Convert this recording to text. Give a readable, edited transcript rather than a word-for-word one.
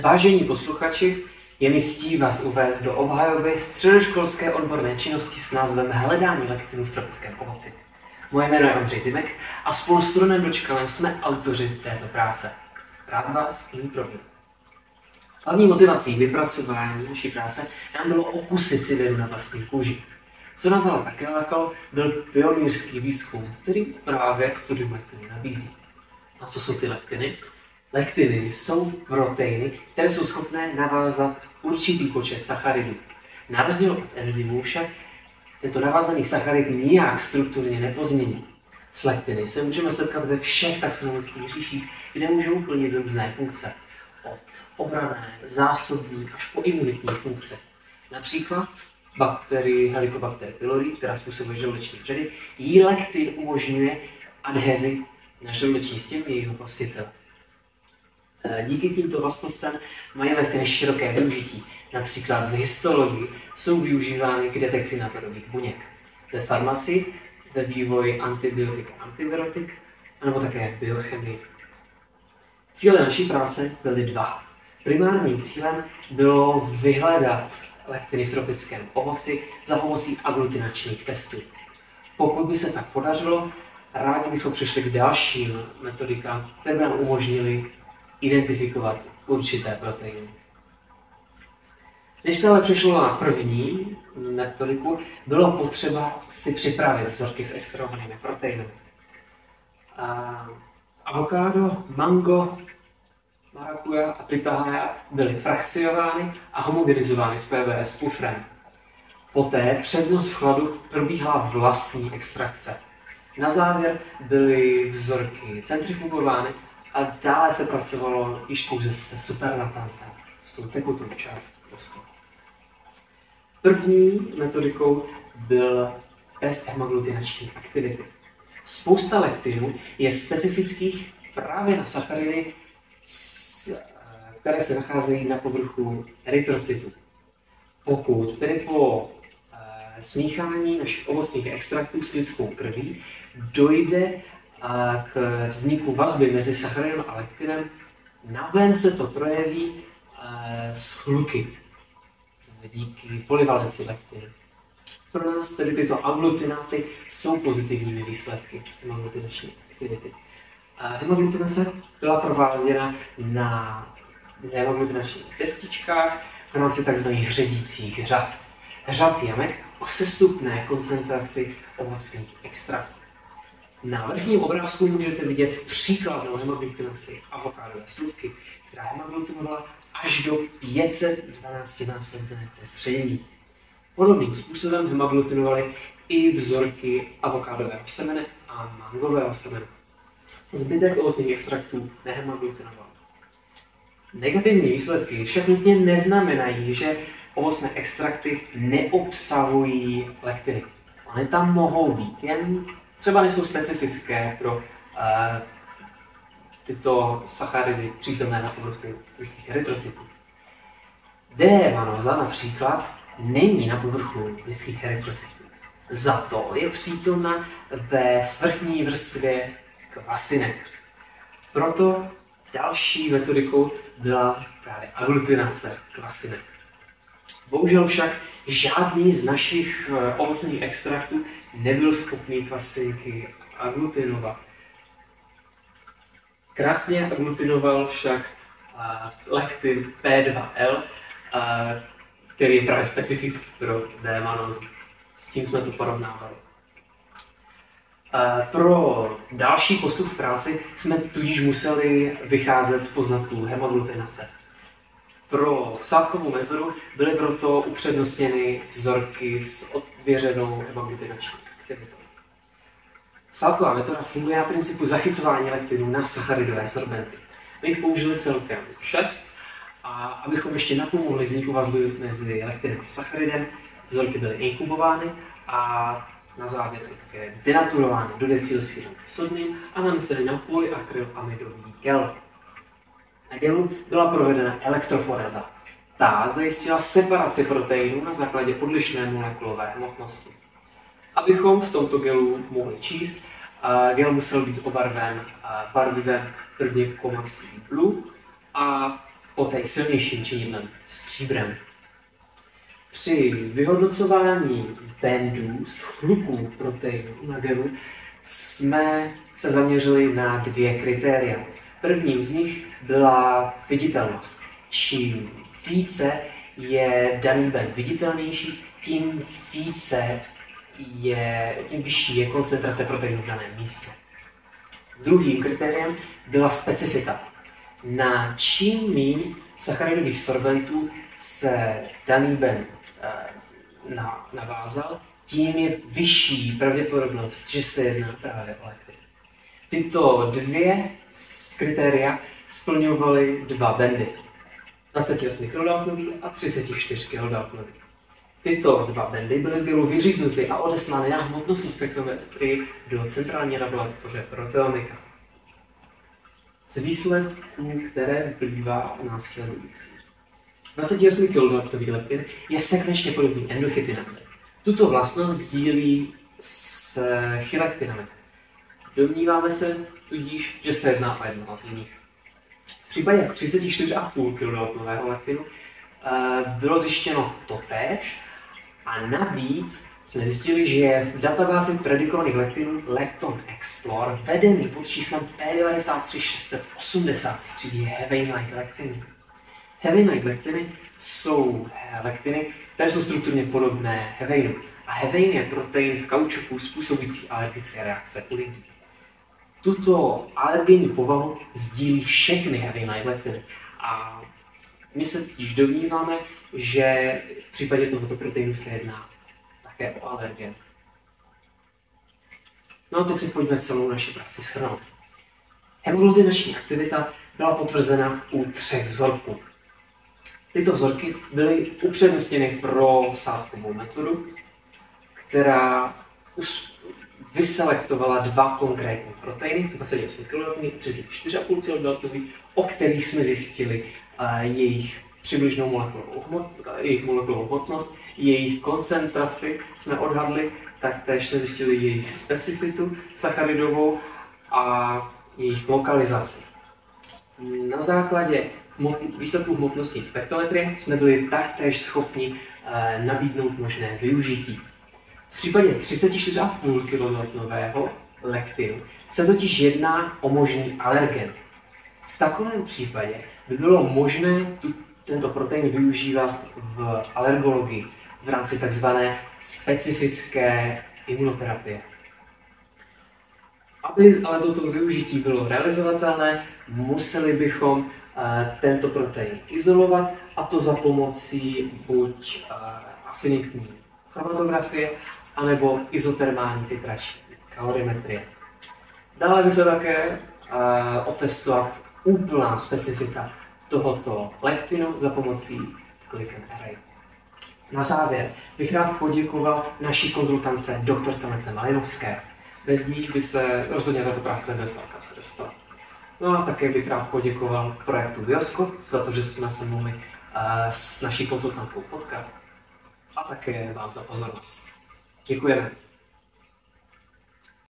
Vážení posluchači, je mi ctí vás uvést do obhajoby středoškolské odborné činnosti s názvem Hledání lektinu v tropickém ovoci. Moje jméno je Ondřej Zimek a spolu s Ronem Dočkalem jsme autoři této práce. Rád vás nyní provedu. Hlavní motivací vypracování naší práce nám bylo okusit si vědu na vlastní kůži. Co nás ale také lákalo, byl pionýrský výzkum, který právě studium lektiny nabízí. A co jsou ty lektiny? Lektiny jsou proteiny, které jsou schopné navázat určitý počet sacharidů. Na rozdíl od enzymů však tento navázaný sacharid nijak strukturně nepozmění. S lektiny se můžeme setkat ve všech taxonomických říších, kde můžou plnit různé funkce. Od obranné, zásobní až po imunitní funkce. Například bakterii Helicobacter pylori, která způsobuje žaludeční vředy, jí lektin umožňuje adhezi na žaludeční stěnu jejího hostitele. Díky tímto vlastnostem mají lektiny široké využití. Například v histologii jsou využívány k detekci nádorových buněk. Ve farmacii, ve vývoji antibiotik a antivirotik, anebo také v biochemii. Cíle naší práce byly dva. Primárním cílem bylo vyhledat lektiny v tropickém ovoci za pomocí aglutinačních testů. Pokud by se tak podařilo, rádi bychom přišli k dalším metodikám, které by nám umožnily identifikovat určité proteiny. Než se ale přišlo na první metodiku, bylo potřeba si připravit vzorky s extrahovanými proteiny. Avokádo, mango, marakuja a pitahaya byly frakciovány a homogenizovány s PBS pufrem. Poté přes noc v chladu probíhala vlastní extrakce. Na závěr byly vzorky centrifugovány a dále se pracovalo již pouze se superlatantem, s tou tekutou částí prostě. První metodikou byl test hemaglutinační aktivity. Spousta lektinů je specifických právě na sacharidy, které se nacházejí na povrchu erytrocytu. Pokud tedy po smíchání našich ovocných extraktů s lidskou krví dojde k vzniku vazby mezi sacharidem a lektinem, naven se to projeví s chluky díky polyvalenci lektinu. Pro nás tedy tyto aglutináty jsou pozitivními výsledky hemaglutinační aktivity. Hemaglutinace byla prováděna na hemaglutinačních destičkách v rámci tzv. Řadících řad. Řad jamek o sestupné koncentraci ovocných extraktů. Na vrchním obrázku můžete vidět příkladnou hemaglutinaci avokádové slupky, která hemaglutinovala až do 512násobné ředění. Podobným způsobem hemaglutinovaly i vzorky avokádového semene a mangového semene. Zbytek ovocných extraktů nehemaglutinoval. Negativní výsledky však nutně neznamenají, že ovocné extrakty neobsahují lektiny. Ony tam mohou být, jen třeba nejsou specifické pro tyto sacharidy přítomné na povrchu lidských erytrocytů. D-manoza například není na povrchu lidských erytrocytů. Za to je přítomna ve svrchní vrstvě kvasinek. Proto další metodikou byla právě aglutinace kvasinek. Bohužel však žádný z našich ovocných extraktů nebyl schopný kvasinky aglutinovat. Krásně aglutinoval však lektin P2L, který je právě specifický pro D-manózu. S tím jsme to porovnávali. Pro další postup v práci jsme tudíž museli vycházet z poznatků hemaglutinace. Pro vsádkovou metodu byly proto upřednostněny vzorky s ověřenou hemaglutinační aktivitou. Vsádková metoda funguje na principu zachycování lektinu na sacharidové sorbenty. My jich použili celkem 6 a abychom ještě napomohli vzniku vazby mezi lektinem a sacharidem, vzorky byly inkubovány a na závěr také denaturovány do decylsíru sodný a naneseny na polyakrylamidový gel. Na gelu byla provedena elektroforeza. Ta zajistila separaci proteinů na základě odlišné molekulové hmotnosti. Abychom v tomto gelu mohli číst, gel musel být obarven barvivem prvně Comaxi Blue a poté silnějším činidlem, stříbrem. Při vyhodnocování bandů z chlupů proteinu na gelu jsme se zaměřili na 2 kritéria. Prvním z nich byla viditelnost. Čím více je daný band viditelnější, tím vyšší je koncentrace proteinu v daném místě. Druhým kritériem byla specifita. Na čím míň sacharidových sorbentů se daný band navázal, tím je vyšší pravděpodobnost, že se jedná právě o lektin. Tyto 2 kritéria splňovaly 2 bandy. 28 kDa a 34 kDa. Tyto 2 bandy byly z gelu vyříznuty a odeslány na hmotnostní spektrometrii do centrální laboratoře proteomika. Z výsledků, které vyplývá následující. 28 kDa lektin je sekvenčně podobný endochytinaze. Tuto vlastnost sdílí s chylektinami. Domníváme se tudíž, že se jedná o jednoho z nich. V případě 34,5 kDa lektinu bylo zjištěno totéž a navíc jsme zjistili, že je v databázi predikovaných lektinů Lecton Explorer vedený pod číslem P93680 v třídě Heavy-Night lektiny. Heavy-Night lektiny jsou lektiny, které jsou strukturně podobné heveinu. A hevein je protein v kaučuku způsobující alergické reakce u lidí. Tuto alergenní povahu sdílí všechny heavy-night lektiny. A my se již domníváme, že v případě tohoto proteinu se jedná také o alergen. No a teď si pojďme celou naši práci shrnout. Hemoglutinační aktivita byla potvrzena u 3 vzorků. Tyto vzorky byly upřednostněny pro vsádkovou metodu, která vyselektovala 2 konkrétní proteiny, 28 kDa a 34,5 kDa, o kterých jsme zjistili jejich přibližnou molekulovou hmotnost, jejich koncentraci jsme odhadli, taktéž jsme zjistili jejich specifitu sacharidovou a jejich lokalizaci. Na základě výsledků hmotnostní spektrometrie jsme byli taktéž schopni nabídnout možné využití. V případě 34,5 kDa lektinu se totiž jedná o možný alergen. V takovém případě by bylo možné tento protein využívat v alergologii v rámci tzv. Specifické imunoterapie. Aby ale toto využití bylo realizovatelné, museli bychom tento protein izolovat, a to za pomocí buď afinitní chromatografie, anebo izotermální titrační kalorimetrie. Dále by se také otestovat úplná specifika tohoto lektinu za pomocí Glycan Array. Na závěr bych rád poděkoval naší konzultance doktorce Lence Malinovské. Bez níž by se rozhodně tato práce nedostala, kam se dostala. No a také bych rád poděkoval projektu Bioskop za to, že jsme se mohli s naší konzultantkou potkat. A také vám za pozornost. Děkujeme.